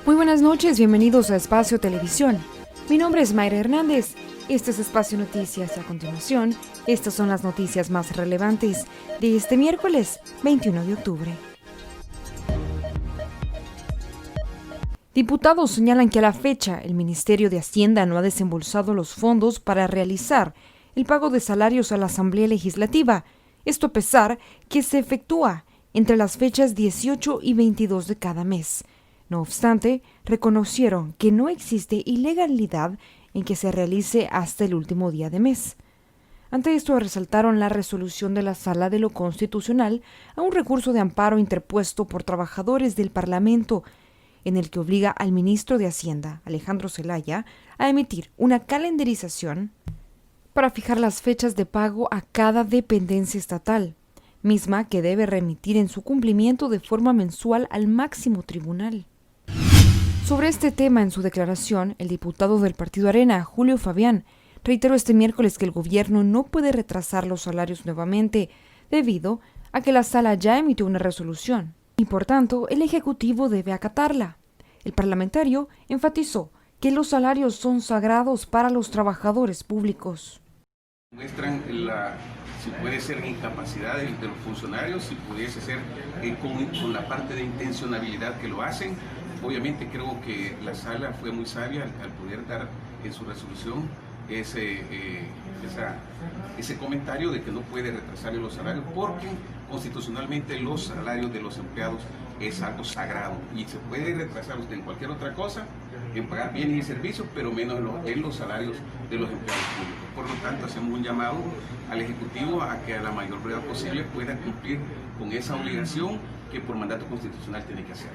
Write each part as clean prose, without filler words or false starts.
Muy buenas noches, bienvenidos a Espacio Televisión. Mi nombre es Mayra Hernández. Este es Espacio Noticias. A continuación, estas son las noticias más relevantes de este miércoles 21 de octubre. Diputados señalan que a la fecha el Ministerio de Hacienda no ha desembolsado los fondos para realizar el pago de salarios a la Asamblea Legislativa. Esto a pesar que se efectúa entre las fechas 18 y 22 de cada mes. No obstante, reconocieron que no existe ilegalidad en que se realice hasta el último día de mes. Ante esto, resaltaron la resolución de la Sala de lo Constitucional a un recurso de amparo interpuesto por trabajadores del Parlamento, en el que obliga al ministro de Hacienda, Alejandro Zelaya, a emitir una calendarización para fijar las fechas de pago a cada dependencia estatal, misma que debe remitir en su cumplimiento de forma mensual al máximo tribunal. Sobre este tema, en su declaración, el diputado del Partido Arena, Julio Fabián, reiteró este miércoles que el gobierno no puede retrasar los salarios nuevamente, debido a que la Sala ya emitió una resolución, y por tanto el Ejecutivo debe acatarla. El parlamentario enfatizó que los salarios son sagrados para los trabajadores públicos. Muestran si puede ser incapacidad de los funcionarios, si pudiese ser con la parte de intencionalidad que lo hacen. Obviamente creo que la sala fue muy sabia al poder dar en su resolución ese comentario de que no puede retrasar los salarios porque constitucionalmente los salarios de los empleados es algo sagrado y se puede retrasar usted en cualquier otra cosa, en pagar bienes y servicios, pero menos en los salarios de los empleados públicos. Por lo tanto, hacemos un llamado al Ejecutivo a que a la mayor brevedad posible pueda cumplir con esa obligación que por mandato constitucional tiene que hacer.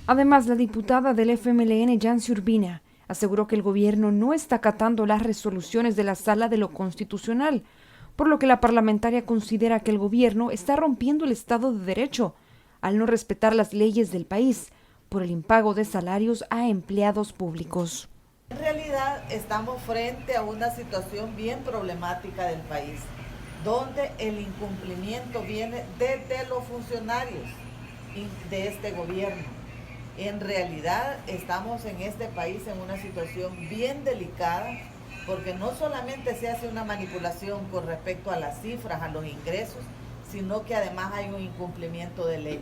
Además, la diputada del FMLN, Yancy Urbina, aseguró que el gobierno no está acatando las resoluciones de la Sala de lo Constitucional, por lo que la parlamentaria considera que el gobierno está rompiendo el Estado de Derecho al no respetar las leyes del país por el impago de salarios a empleados públicos. En realidad estamos frente a una situación bien problemática del país, donde el incumplimiento viene desde los funcionarios de este gobierno. En realidad estamos en este país en una situación bien delicada, porque no solamente se hace una manipulación con respecto a las cifras, a los ingresos, sino que además hay un incumplimiento de ley.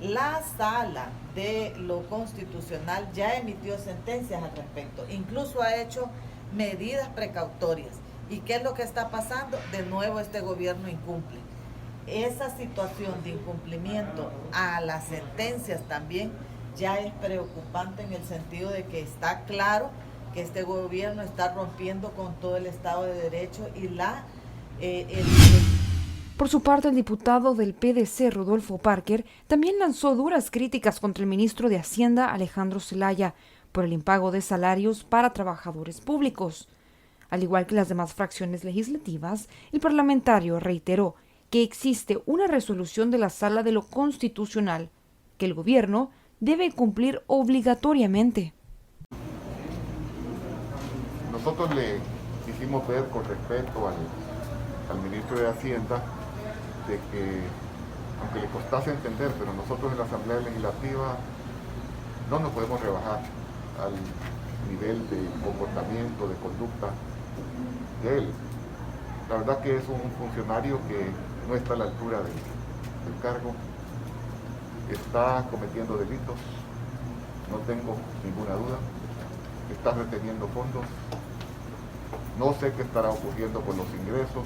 La Sala de lo Constitucional ya emitió sentencias al respecto, incluso ha hecho medidas precautorias. ¿Y qué es lo que está pasando? De nuevo este gobierno incumple. Esa situación de incumplimiento a las sentencias también ya es preocupante en el sentido de que está claro que este gobierno está rompiendo con todo el Estado de Derecho y Por su parte, el diputado del PDC, Rodolfo Parker, también lanzó duras críticas contra el ministro de Hacienda, Alejandro Zelaya, por el impago de salarios para trabajadores públicos. Al igual que las demás fracciones legislativas, el parlamentario reiteró que existe una resolución de la Sala de lo Constitucional que el gobierno debe cumplir obligatoriamente. Nosotros le quisimos ver con respeto al ministro de Hacienda de que, aunque le costase entender, pero nosotros en la Asamblea Legislativa no nos podemos rebajar al nivel de comportamiento, de conducta de él. La verdad que es un funcionario que no está a la altura del cargo, está cometiendo delitos, no tengo ninguna duda, está reteniendo fondos, no sé qué estará ocurriendo con los ingresos.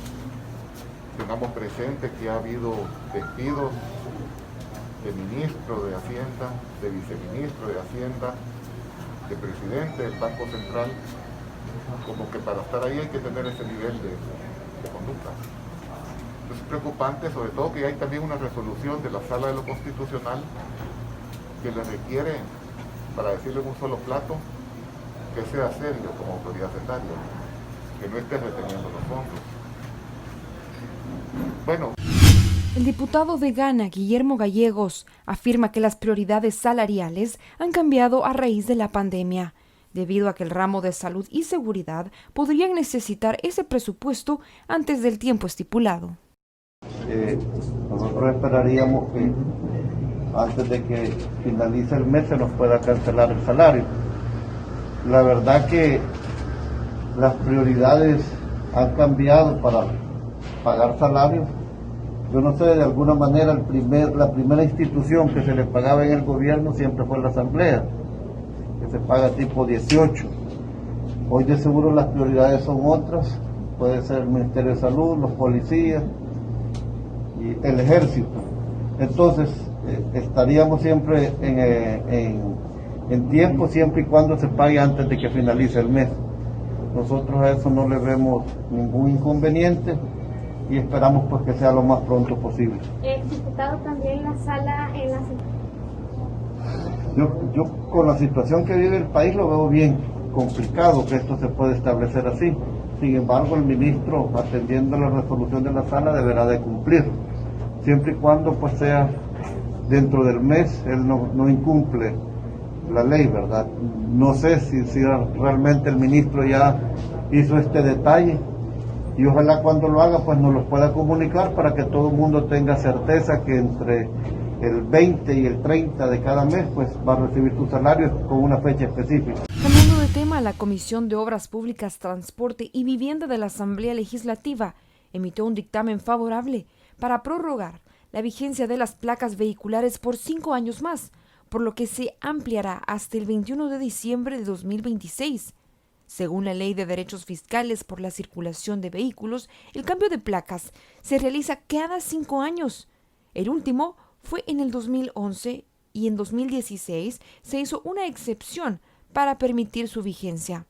Tengamos presente que ha habido despidos de ministro de Hacienda, de viceministro de Hacienda, de presidente del Banco Central, como que para estar ahí hay que tener ese nivel de conducta. Es preocupante, sobre todo que hay también una resolución de la Sala de lo Constitucional que le requiere, para decirlo en un solo plato, que sea serio como autoridad hacendaria, que no esté reteniendo los fondos. Bueno. El diputado de Gana, Guillermo Gallegos, afirma que las prioridades salariales han cambiado a raíz de la pandemia, debido a que el ramo de salud y seguridad podrían necesitar ese presupuesto antes del tiempo estipulado. Nosotros esperaríamos que antes de que finalice el mes se nos pueda cancelar el salario. La verdad que las prioridades han cambiado para pagar salarios. Yo no sé, de alguna manera la primera institución que se le pagaba en el gobierno siempre fue la asamblea, que se paga tipo 18. Hoy de seguro las prioridades son otras, puede ser el Ministerio de Salud, los policías y el ejército. Entonces estaríamos siempre en tiempo, siempre y cuando se pague antes de que finalice el mes. Nosotros a eso no le vemos ningún inconveniente y esperamos pues que sea lo más pronto posible. Diputado, también la sala en la... Yo con la situación que vive el país lo veo bien complicado que esto se pueda establecer así. Sin embargo, el ministro, atendiendo la resolución de la sala, deberá de cumplir, siempre y cuando pues sea dentro del mes. Él no incumple la ley, ¿verdad? No sé si realmente el ministro ya hizo este detalle, y ojalá cuando lo haga pues nos lo pueda comunicar para que todo el mundo tenga certeza que entre el 20 y el 30 de cada mes pues va a recibir su salario con una fecha específica. Cambiando de tema, la Comisión de Obras Públicas, Transporte y Vivienda de la Asamblea Legislativa emitió un dictamen favorable para prorrogar la vigencia de las placas vehiculares por 5 años más, por lo que se ampliará hasta el 21 de diciembre de 2026. Según la Ley de Derechos Fiscales por la Circulación de Vehículos, el cambio de placas se realiza cada 5 años. El último fue en el 2011 y en 2016 se hizo una excepción para permitir su vigencia.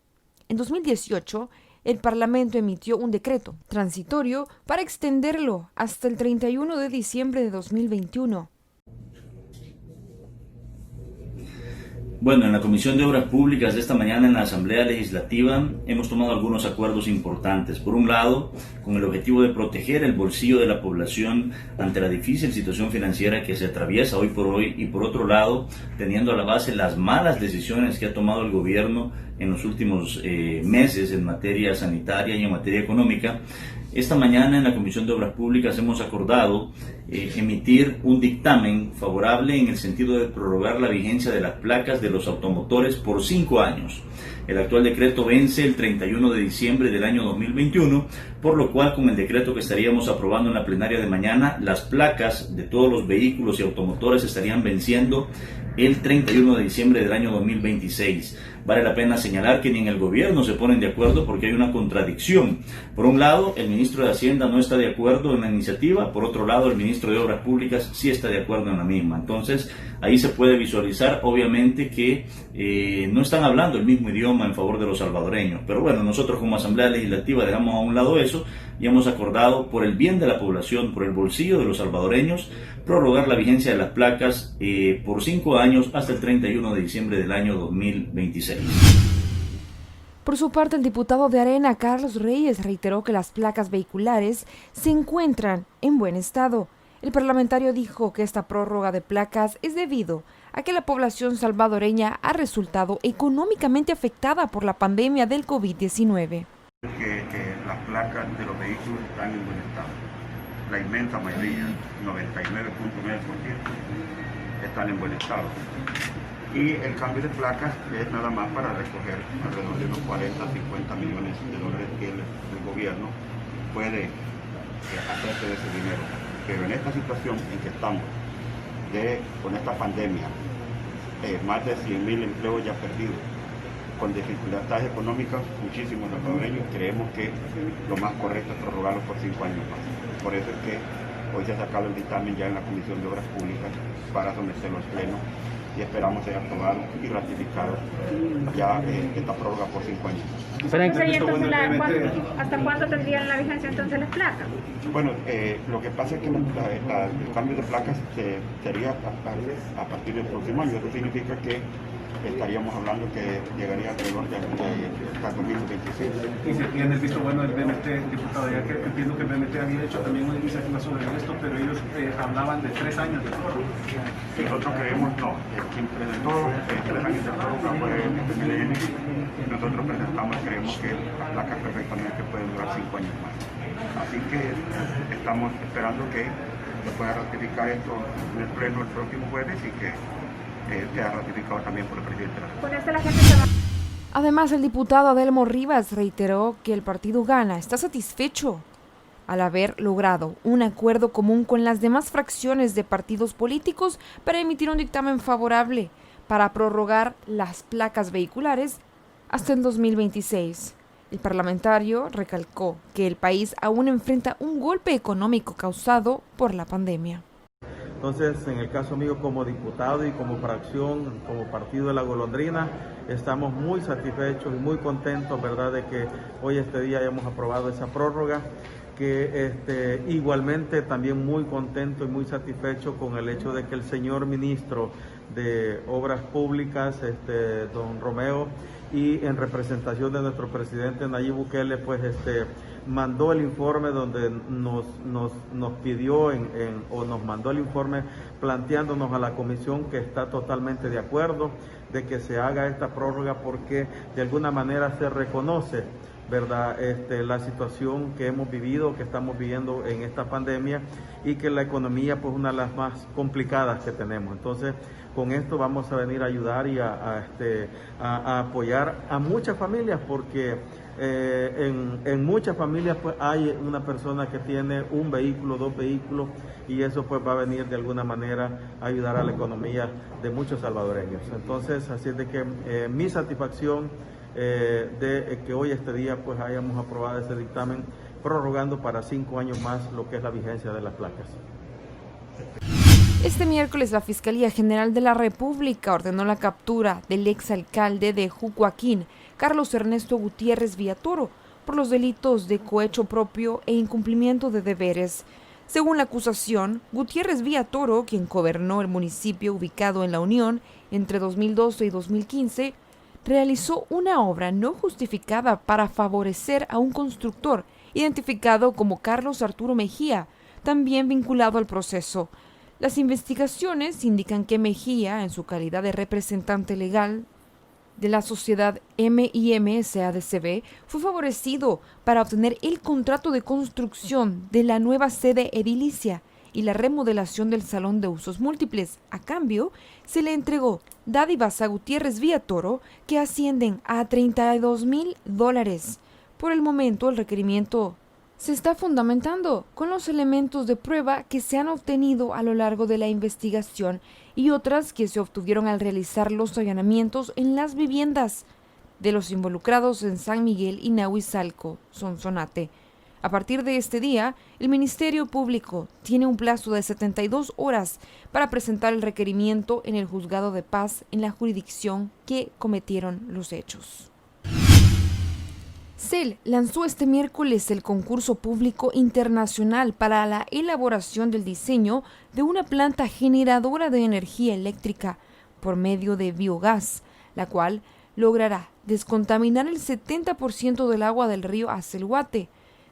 En 2018, el Parlamento emitió un decreto transitorio para extenderlo hasta el 31 de diciembre de 2021. Bueno, en la Comisión de Obras Públicas de esta mañana en la Asamblea Legislativa hemos tomado algunos acuerdos importantes. Por un lado, con el objetivo de proteger el bolsillo de la población ante la difícil situación financiera que se atraviesa hoy por hoy, y por otro lado, teniendo a la base las malas decisiones que ha tomado el gobierno en los últimos meses en materia sanitaria y en materia económica. Esta mañana en la Comisión de Obras Públicas hemos acordado emitir un dictamen favorable en el sentido de prorrogar la vigencia de las placas de los automotores por 5 años. El actual decreto vence el 31 de diciembre del año 2021, por lo cual con el decreto que estaríamos aprobando en la plenaria de mañana, las placas de todos los vehículos y automotores estarían venciendo el 31 de diciembre del año 2026. Vale la pena señalar que ni en el gobierno se ponen de acuerdo porque hay una contradicción. Por un lado, el ministro de Hacienda no está de acuerdo en la iniciativa, por otro lado, el ministro de Obras Públicas sí está de acuerdo en la misma. Entonces, ahí se puede visualizar, obviamente, que no están hablando el mismo idioma en favor de los salvadoreños. Pero bueno, nosotros como Asamblea Legislativa dejamos a un lado eso y hemos acordado, por el bien de la población, por el bolsillo de los salvadoreños, prorrogar la vigencia de las placas por 5 años hasta el 31 de diciembre del año 2026. Por su parte, el diputado de Arena, Carlos Reyes, reiteró que las placas vehiculares se encuentran en buen estado. El parlamentario dijo que esta prórroga de placas es debido a que la población salvadoreña ha resultado económicamente afectada por la pandemia del COVID-19. Que las placas de los vehículos están en buen estado. La inmensa mayoría, 99.9%, están en buen estado. Y el cambio de placas es nada más para recoger alrededor de unos 40-50 millones de dólares que el gobierno puede hacerse de ese dinero. Pero en esta situación en que estamos, con esta pandemia, más de 100.000 empleos ya perdidos, con dificultades económicas, muchísimos salvadoreños, creemos que lo más correcto es prorrogarlo por 5 años más. Por eso es que hoy se ha sacado el dictamen ya en la Comisión de Obras Públicas para someterlo al Pleno y esperamos ser aprobado y ratificado ya esta prórroga por 5 años. ¿Hasta cuándo tendrían la vigencia entonces las placas? Bueno, lo que pasa es que el cambio de placas sería a partir del próximo año. Eso significa que estaríamos hablando que llegaría alrededor de hasta 2026. Y se tiene el visto bueno del BMT, diputado, ya que entiendo que el BMT había hecho también una iniciativa sobre esto, pero ellos hablaban de 3 años de prórroga. Nosotros creemos, no, quien presentó 3 años de prórroga fue el MLN. Nosotros presentamos, creemos que las placas perfectamente pueden durar 5 años más. Así que estamos esperando que se pueda ratificar esto en el pleno el próximo jueves y que sea ratificado también por el presidente de la República. Con esto la gente se va. Además, el diputado Adelmo Rivas reiteró que el partido Gana está satisfecho al haber logrado un acuerdo común con las demás fracciones de partidos políticos para emitir un dictamen favorable para prorrogar las placas vehiculares hasta el 2026. El parlamentario recalcó que el país aún enfrenta un golpe económico causado por la pandemia. Entonces, en el caso mío como diputado y como fracción, como Partido de la Golondrina, estamos muy satisfechos y muy contentos, ¿verdad?, de que hoy este día hayamos aprobado esa prórroga, que igualmente también muy contento y muy satisfecho con el hecho de que el señor ministro de Obras Públicas, don Romeo, y en representación de nuestro presidente Nayib Bukele, pues mandó el informe donde nos pidió o nos mandó el informe planteándonos a la comisión que está totalmente de acuerdo de que se haga esta prórroga porque de alguna manera se reconoce, ¿verdad?, la situación que hemos vivido, que estamos viviendo en esta pandemia y que la economía pues una de las más complicadas que tenemos. Entonces, con esto vamos a venir a ayudar y a apoyar a muchas familias porque en muchas familias pues hay una persona que tiene un vehículo, 2 vehículos y eso pues va a venir de alguna manera a ayudar a la economía de muchos salvadoreños. Entonces, así es de que mi satisfacción de que hoy este día pues hayamos aprobado ese dictamen prorrogando para 5 años más lo que es la vigencia de las placas. Este miércoles la Fiscalía General de la República ordenó la captura del exalcalde de Jucuaquín, Carlos Ernesto Gutiérrez Villatoro, por los delitos de cohecho propio e incumplimiento de deberes. Según la acusación, Gutiérrez Villatoro, quien gobernó el municipio ubicado en La Unión entre 2012 y 2015, realizó una obra no justificada para favorecer a un constructor identificado como Carlos Arturo Mejía, también vinculado al proceso. Las investigaciones indican que Mejía, en su calidad de representante legal de la sociedad M&M SADCB, fue favorecido para obtener el contrato de construcción de la nueva sede edilicia y la remodelación del salón de usos múltiples. A cambio, se le entregó dádivas a Gutiérrez Villatoro que ascienden a $32,000. Por el momento, el requerimiento se está fundamentando con los elementos de prueba que se han obtenido a lo largo de la investigación y otras que se obtuvieron al realizar los allanamientos en las viviendas de los involucrados en San Miguel y Nahuizalco, Sonsonate. A partir de este día, el Ministerio Público tiene un plazo de 72 horas para presentar el requerimiento en el Juzgado de Paz en la jurisdicción que cometieron los hechos. CEL lanzó este miércoles el concurso público internacional para la elaboración del diseño de una planta generadora de energía eléctrica por medio de biogás, la cual logrará descontaminar el 70% del agua del río Acelhuate.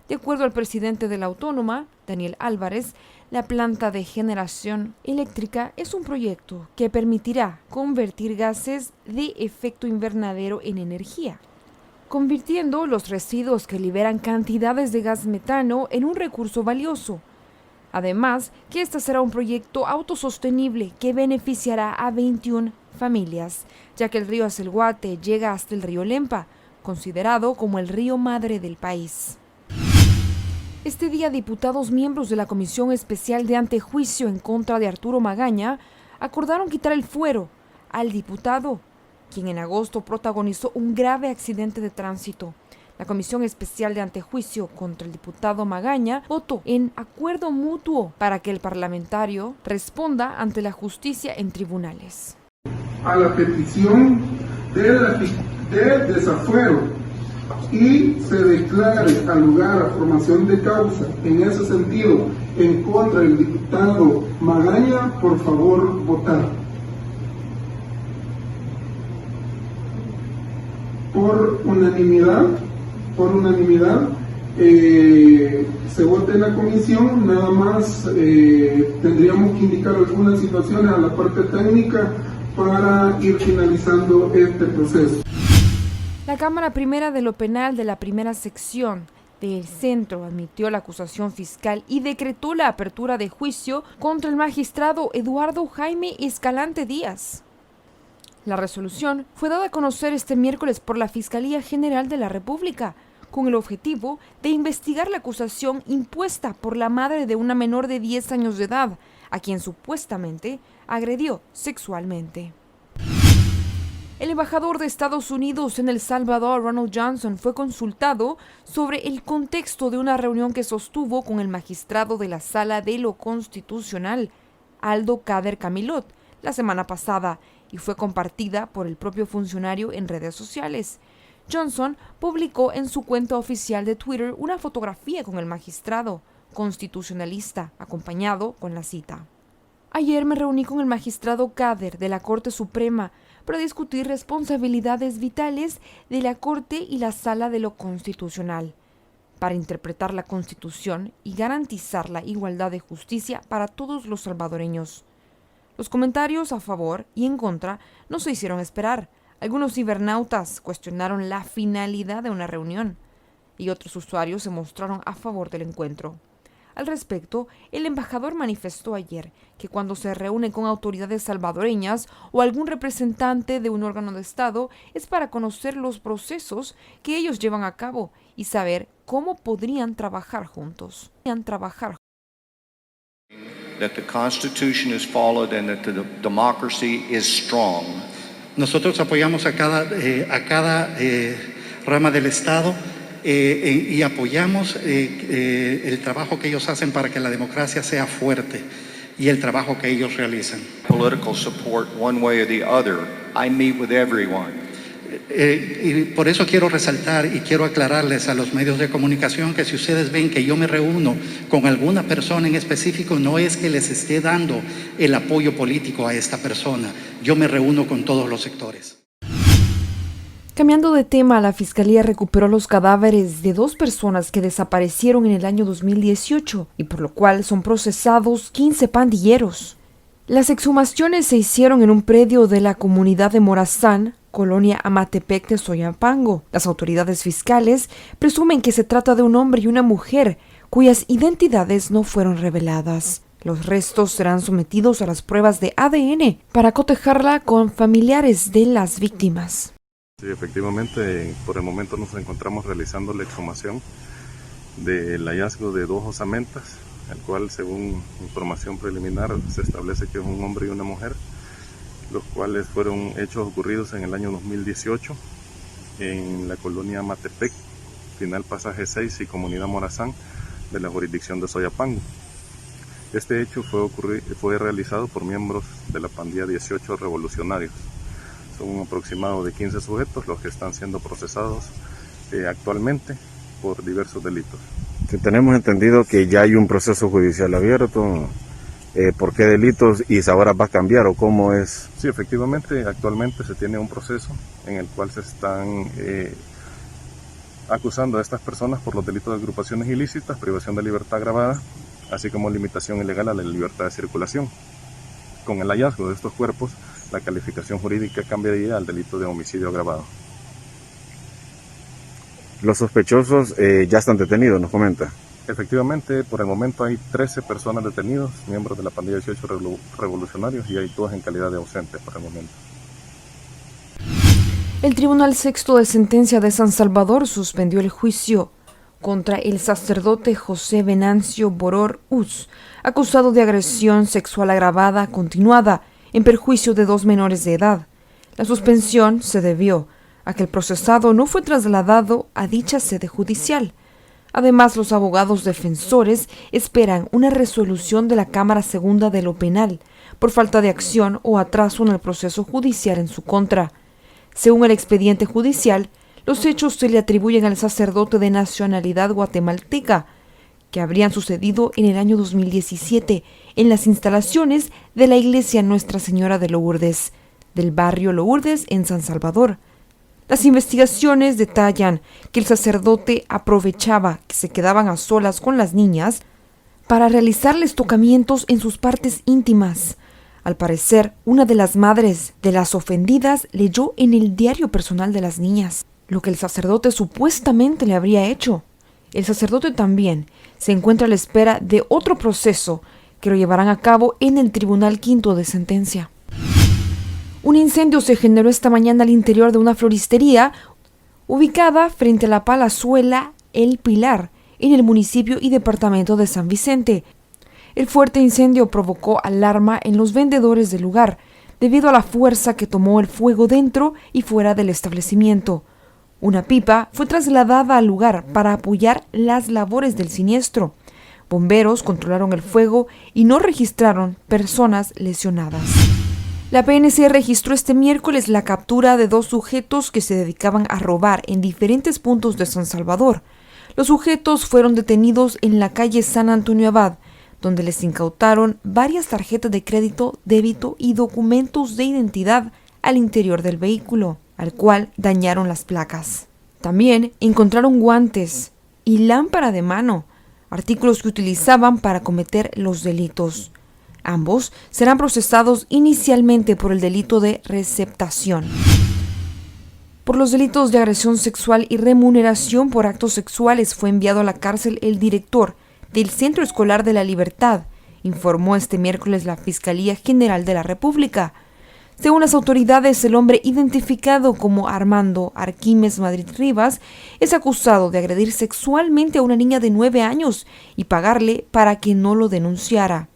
De acuerdo al presidente de la Autónoma, Daniel Álvarez, la planta de generación eléctrica es un proyecto que permitirá convertir gases de efecto invernadero en energía, convirtiendo los residuos que liberan cantidades de gas metano en un recurso valioso. Además, que este será un proyecto autosostenible que beneficiará a 21 familias, ya que el río Acelhuate llega hasta el río Lempa, considerado como el río madre del país. Este día, diputados miembros de la Comisión Especial de Antejuicio en contra de Arturo Magaña acordaron quitar el fuero al diputado, quien en agosto protagonizó un grave accidente de tránsito. La Comisión Especial de Antejuicio contra el diputado Magaña votó en acuerdo mutuo para que el parlamentario responda ante la justicia en tribunales. A la petición del desafuero y se declare al lugar a formación de causa en ese sentido en contra del diputado Magaña, por favor votar. Por unanimidad, se vota en la comisión. Nada más tendríamos que indicar algunas situaciones a la parte técnica para ir finalizando este proceso. La Cámara Primera de lo Penal de la Primera Sección del Centro admitió la acusación fiscal y decretó la apertura de juicio contra el magistrado Eduardo Jaime Escalante Díaz. La resolución fue dada a conocer este miércoles por la Fiscalía General de la República, con el objetivo de investigar la acusación impuesta por la madre de una menor de 10 años de edad, a quien supuestamente agredió sexualmente. El embajador de Estados Unidos en El Salvador, Ronald Johnson, fue consultado sobre el contexto de una reunión que sostuvo con el magistrado de la Sala de lo Constitucional, Aldo Kader Camilot, la semana pasada, y fue compartida por el propio funcionario en redes sociales. Johnson publicó en su cuenta oficial de Twitter una fotografía con el magistrado constitucionalista, acompañado con la cita. Ayer me reuní con el magistrado Kader de la Corte Suprema para discutir responsabilidades vitales de la Corte y la Sala de lo Constitucional, para interpretar la Constitución y garantizar la igualdad de justicia para todos los salvadoreños. Los comentarios a favor y en contra no se hicieron esperar. Algunos cibernautas cuestionaron la finalidad de una reunión y otros usuarios se mostraron a favor del encuentro. Al respecto, el embajador manifestó ayer que cuando se reúne con autoridades salvadoreñas o algún representante de un órgano de Estado es para conocer los procesos que ellos llevan a cabo y saber cómo podrían trabajar juntos. That the Constitution is followed and that the democracy is strong. Nosotros apoyamos a cada rama del Estado y apoyamos el trabajo que ellos hacen para que la democracia sea fuerte y el trabajo que ellos realizan. Political support one way or the other. I meet with everyone. Y por eso quiero resaltar y quiero aclararles a los medios de comunicación que si ustedes ven que yo me reúno con alguna persona en específico, no es que les esté dando el apoyo político a esta persona. Yo me reúno con todos los sectores. Cambiando de tema, la Fiscalía recuperó los cadáveres de 2 personas que desaparecieron en el año 2018 y por lo cual son procesados 15 pandilleros. Las exhumaciones se hicieron en un predio de la comunidad de Morazán, colonia Amatepec de Soyapango. Las autoridades fiscales presumen que se trata de un hombre y una mujer cuyas identidades no fueron reveladas. Los restos serán sometidos a las pruebas de ADN para cotejarla con familiares de las víctimas. Sí, efectivamente, por el momento nos encontramos realizando la exhumación del hallazgo de 2 osamentas, el cual, según información preliminar, se establece que es un hombre y una mujer, los cuales fueron hechos ocurridos en el año 2018 en la colonia Amatepec, final pasaje 6 y comunidad Morazán de la jurisdicción de Soyapango. Este hecho fue realizado por miembros de la pandilla 18 revolucionarios. Son un aproximado de 15 sujetos los que están siendo procesados actualmente por diversos delitos. Tenemos entendido que ya hay un proceso judicial abierto. ¿Por qué delitos y ahora va a cambiar o cómo es? Sí, efectivamente, actualmente se tiene un proceso en el cual se están acusando a estas personas por los delitos de agrupaciones ilícitas, privación de libertad agravada, así como limitación ilegal a la libertad de circulación. Con el hallazgo de estos cuerpos, la calificación jurídica cambiaría al delito de homicidio agravado. Los sospechosos ya están detenidos, nos comenta. Efectivamente, por el momento hay 13 personas detenidos, miembros de la pandilla 18 revolucionarios, y hay 2 en calidad de ausentes por el momento. El Tribunal Sexto de Sentencia de San Salvador suspendió el juicio contra el sacerdote José Venancio Boror Uz, acusado de agresión sexual agravada continuada en perjuicio de 2 menores de edad. La suspensión se debió a que el procesado no fue trasladado a dicha sede judicial. Además, los abogados defensores esperan una resolución de la Cámara Segunda de lo Penal por falta de acción o atraso en el proceso judicial en su contra. Según el expediente judicial, los hechos se le atribuyen al sacerdote de nacionalidad guatemalteca, que habrían sucedido en el año 2017 en las instalaciones de la iglesia Nuestra Señora de Lourdes, del barrio Lourdes en San Salvador. Las investigaciones detallan que el sacerdote aprovechaba que se quedaban a solas con las niñas para realizarles tocamientos en sus partes íntimas. Al parecer, una de las madres de las ofendidas leyó en el diario personal de las niñas lo que el sacerdote supuestamente le habría hecho. El sacerdote también se encuentra a la espera de otro proceso que lo llevarán a cabo en el Tribunal Quinto de Sentencia. Un incendio se generó esta mañana al interior de una floristería ubicada frente a la Palazuela El Pilar, en el municipio y departamento de San Vicente. El fuerte incendio provocó alarma en los vendedores del lugar, debido a la fuerza que tomó el fuego dentro y fuera del establecimiento. Una pipa fue trasladada al lugar para apoyar las labores del siniestro. Bomberos controlaron el fuego y no registraron personas lesionadas. La PNC registró este miércoles la captura de 2 sujetos que se dedicaban a robar en diferentes puntos de San Salvador. Los sujetos fueron detenidos en la calle San Antonio Abad, donde les incautaron varias tarjetas de crédito, débito y documentos de identidad al interior del vehículo, al cual dañaron las placas. También encontraron guantes y lámpara de mano, artículos que utilizaban para cometer los delitos. Ambos serán procesados inicialmente por el delito de receptación. Por los delitos de agresión sexual y remuneración por actos sexuales fue enviado a la cárcel el director del Centro Escolar de la Libertad, informó este miércoles la Fiscalía General de la República. Según las autoridades, el hombre identificado como Armando Arquímez Madrid Rivas es acusado de agredir sexualmente a una niña de 9 años y pagarle para que no lo denunciara.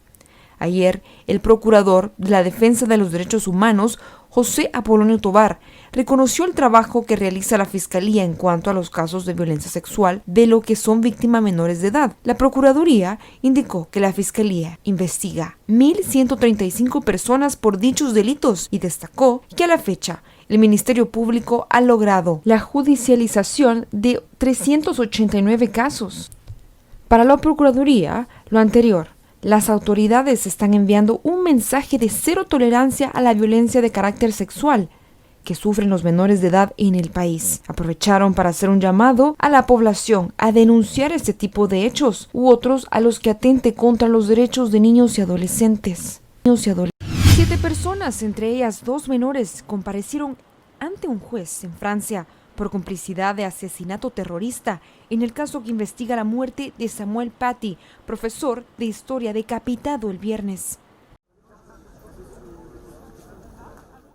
Ayer, el procurador de la Defensa de los Derechos Humanos, José Apolonio Tobar, reconoció el trabajo que realiza la Fiscalía en cuanto a los casos de violencia sexual de lo que son víctimas menores de edad. La Procuraduría indicó que la Fiscalía investiga 1.135 personas por dichos delitos y destacó que a la fecha el Ministerio Público ha logrado la judicialización de 389 casos. Para la Procuraduría, lo anterior, las autoridades están enviando un mensaje de cero tolerancia a la violencia de carácter sexual que sufren los menores de edad en el país. Aprovecharon para hacer un llamado a la población a denunciar este tipo de hechos u otros a los que atente contra los derechos de niños y adolescentes. 7 personas, entre ellas 2 menores, comparecieron ante un juez en Francia por complicidad de asesinato terrorista en el caso que investiga la muerte de Samuel Paty, profesor de historia decapitado el viernes.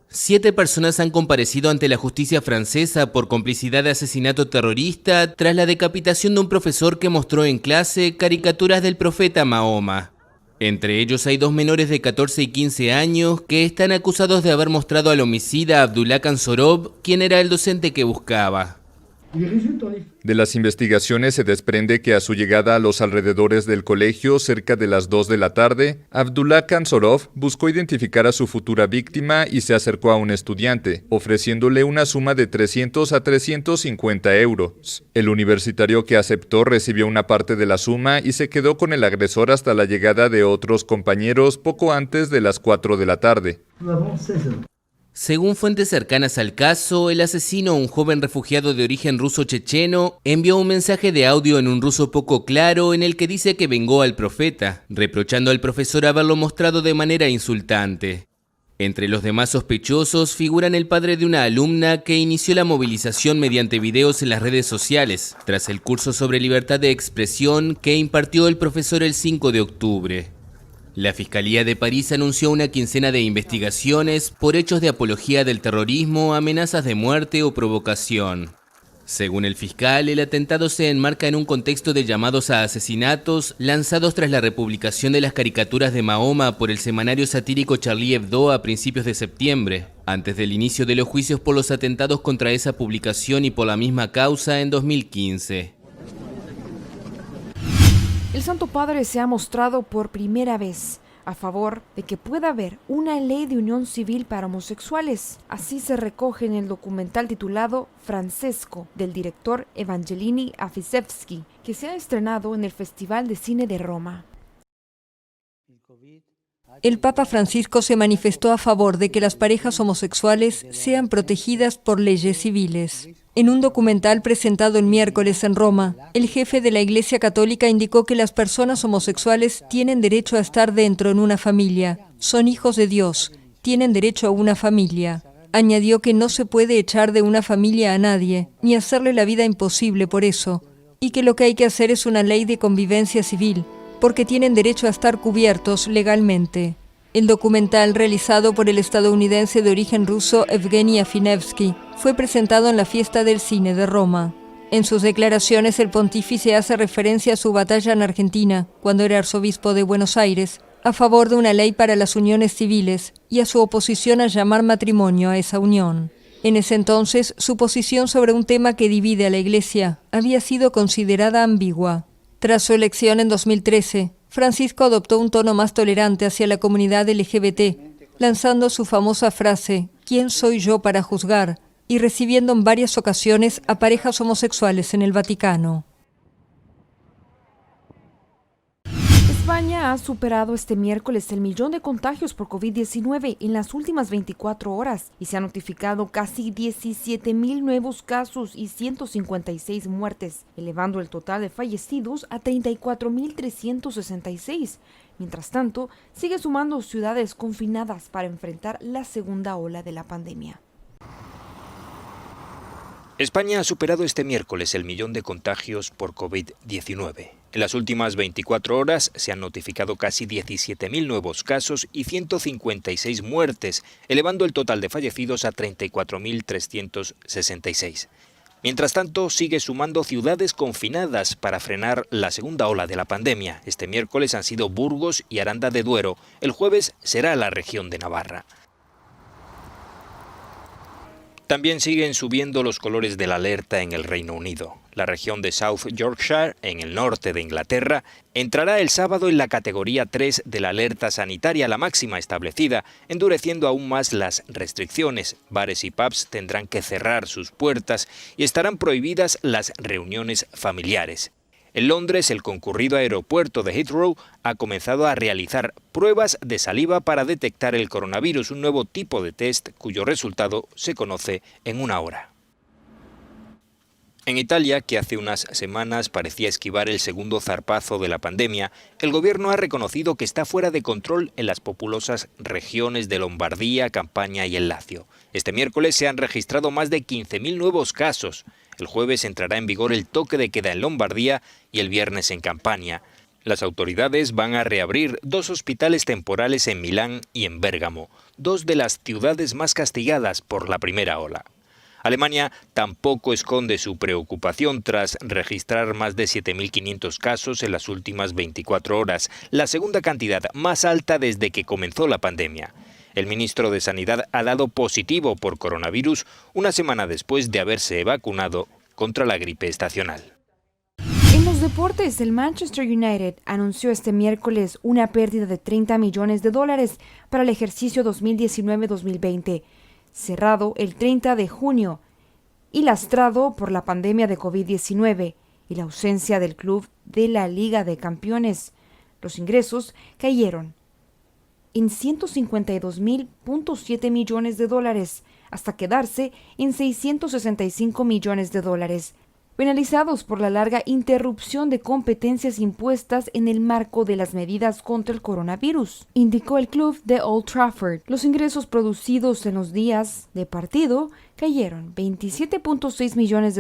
7 personas han comparecido ante la justicia francesa por complicidad de asesinato terrorista tras la decapitación de un profesor que mostró en clase caricaturas del profeta Mahoma. Entre ellos hay 2 menores de 14 y 15 años que están acusados de haber mostrado al homicida Abdullah Kansorov, quien era el docente que buscaba. De las investigaciones se desprende que a su llegada a los alrededores del colegio, cerca de las 2 de la tarde, Abdullah Kansorov buscó identificar a su futura víctima y se acercó a un estudiante, ofreciéndole una suma de 300 a 350 euros. El universitario que aceptó recibió una parte de la suma y se quedó con el agresor hasta la llegada de otros compañeros poco antes de las 4 de la tarde. Según fuentes cercanas al caso, el asesino, un joven refugiado de origen ruso-checheno, envió un mensaje de audio en un ruso poco claro en el que dice que vengó al profeta, reprochando al profesor haberlo mostrado de manera insultante. Entre los demás sospechosos figuran el padre de una alumna que inició la movilización mediante videos en las redes sociales, tras el curso sobre libertad de expresión que impartió el profesor el 5 de octubre. La Fiscalía de París anunció una quincena de investigaciones por hechos de apología del terrorismo, amenazas de muerte o provocación. Según el fiscal, el atentado se enmarca en un contexto de llamados a asesinatos lanzados tras la republicación de las caricaturas de Mahoma por el semanario satírico Charlie Hebdo a principios de septiembre, antes del inicio de los juicios por los atentados contra esa publicación y por la misma causa en 2015. El Santo Padre se ha mostrado por primera vez a favor de que pueda haber una ley de unión civil para homosexuales. Así se recoge en el documental titulado Francesco, del director Evangelini Afisevsky, que se ha estrenado en el Festival de Cine de Roma. El Papa Francisco se manifestó a favor de que las parejas homosexuales sean protegidas por leyes civiles. En un documental presentado el miércoles en Roma, el jefe de la Iglesia Católica indicó que las personas homosexuales tienen derecho a estar dentro en una familia, son hijos de Dios, tienen derecho a una familia. Añadió que no se puede echar de una familia a nadie, ni hacerle la vida imposible por eso. y que lo que hay que hacer es una ley de convivencia civil, porque tienen derecho a estar cubiertos legalmente. El documental, realizado por el estadounidense de origen ruso Evgeny Afinevsky, fue presentado en la Fiesta del Cine de Roma. En sus declaraciones, el pontífice hace referencia a su batalla en Argentina, cuando era arzobispo de Buenos Aires, a favor de una ley para las uniones civiles y a su oposición a llamar matrimonio a esa unión. En ese entonces, su posición sobre un tema que divide a la Iglesia había sido considerada ambigua. Tras su elección en 2013, Francisco adoptó un tono más tolerante hacia la comunidad LGBT, lanzando su famosa frase, ¿quién soy yo para juzgar?, y recibiendo en varias ocasiones a parejas homosexuales en el Vaticano. España ha superado este miércoles el 1.000.000 de contagios por COVID-19 en las últimas 24 horas y se han notificado casi 17.000 nuevos casos y 156 muertes, elevando el total de fallecidos a 34.366. Mientras tanto, sigue sumando ciudades confinadas para enfrentar la segunda ola de la pandemia. España ha superado este miércoles el 1.000.000 de contagios por COVID-19. En las últimas 24 horas se han notificado casi 17.000 nuevos casos y 156 muertes, elevando el total de fallecidos a 34.366. Mientras tanto, sigue sumando ciudades confinadas para frenar la segunda ola de la pandemia. Este miércoles han sido Burgos y Aranda de Duero. El jueves será la región de Navarra. También siguen subiendo los colores de la alerta en el Reino Unido. La región de South Yorkshire, en el norte de Inglaterra, entrará el sábado en la categoría 3 de la alerta sanitaria, la máxima establecida, endureciendo aún más las restricciones. Bares y pubs tendrán que cerrar sus puertas y estarán prohibidas las reuniones familiares. En Londres, el concurrido aeropuerto de Heathrow ha comenzado a realizar pruebas de saliva para detectar el coronavirus, un nuevo tipo de test cuyo resultado se conoce en una hora. En Italia, que hace unas semanas parecía esquivar el segundo zarpazo de la pandemia, el gobierno ha reconocido que está fuera de control en las populosas regiones de Lombardía, Campania y el Lacio. Este miércoles se han registrado más de 15.000 nuevos casos. El jueves entrará en vigor el toque de queda en Lombardía y el viernes en Campania. Las autoridades van a reabrir 2 hospitales temporales en Milán y en Bérgamo, 2 de las ciudades más castigadas por la primera ola. Alemania tampoco esconde su preocupación tras registrar más de 7.500 casos en las últimas 24 horas, la segunda cantidad más alta desde que comenzó la pandemia. El ministro de Sanidad ha dado positivo por coronavirus una semana después de haberse vacunado contra la gripe estacional. En los deportes, el Manchester United anunció este miércoles una pérdida de $30 millones para el ejercicio 2019-2020, cerrado el 30 de junio y lastrado por la pandemia de COVID-19 y la ausencia del club de la Liga de Campeones. Los ingresos cayeron en $152.7 millones hasta quedarse en $665 millones, penalizados por la larga interrupción de competencias impuestas en el marco de las medidas contra el coronavirus, indicó el club de Old Trafford. Los ingresos producidos en los días de partido cayeron $27.6 millones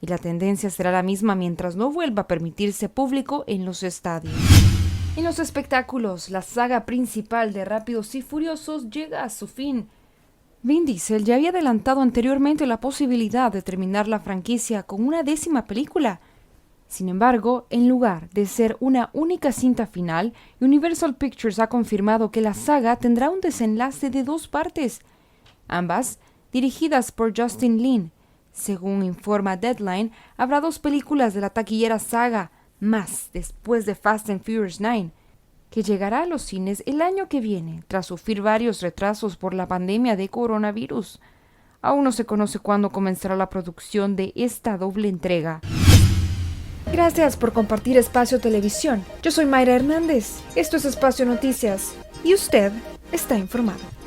y la tendencia será la misma mientras no vuelva a permitirse público en los estadios. En los espectáculos, la saga principal de Rápidos y Furiosos llega a su fin. Vin Diesel ya había adelantado anteriormente la posibilidad de terminar la franquicia con una 10ª película. Sin embargo, en lugar de ser una única cinta final, Universal Pictures ha confirmado que la saga tendrá un desenlace de 2 partes, ambas dirigidas por Justin Lin. Según informa Deadline, habrá 2 películas de la taquillera saga, más después de Fast and Furious 9, que llegará a los cines el año que viene, tras sufrir varios retrasos por la pandemia de coronavirus. Aún no se conoce cuándo comenzará la producción de esta doble entrega. Gracias por compartir Espacio Televisión. Yo soy Mayra Hernández. Esto es Espacio Noticias. Y usted está informado.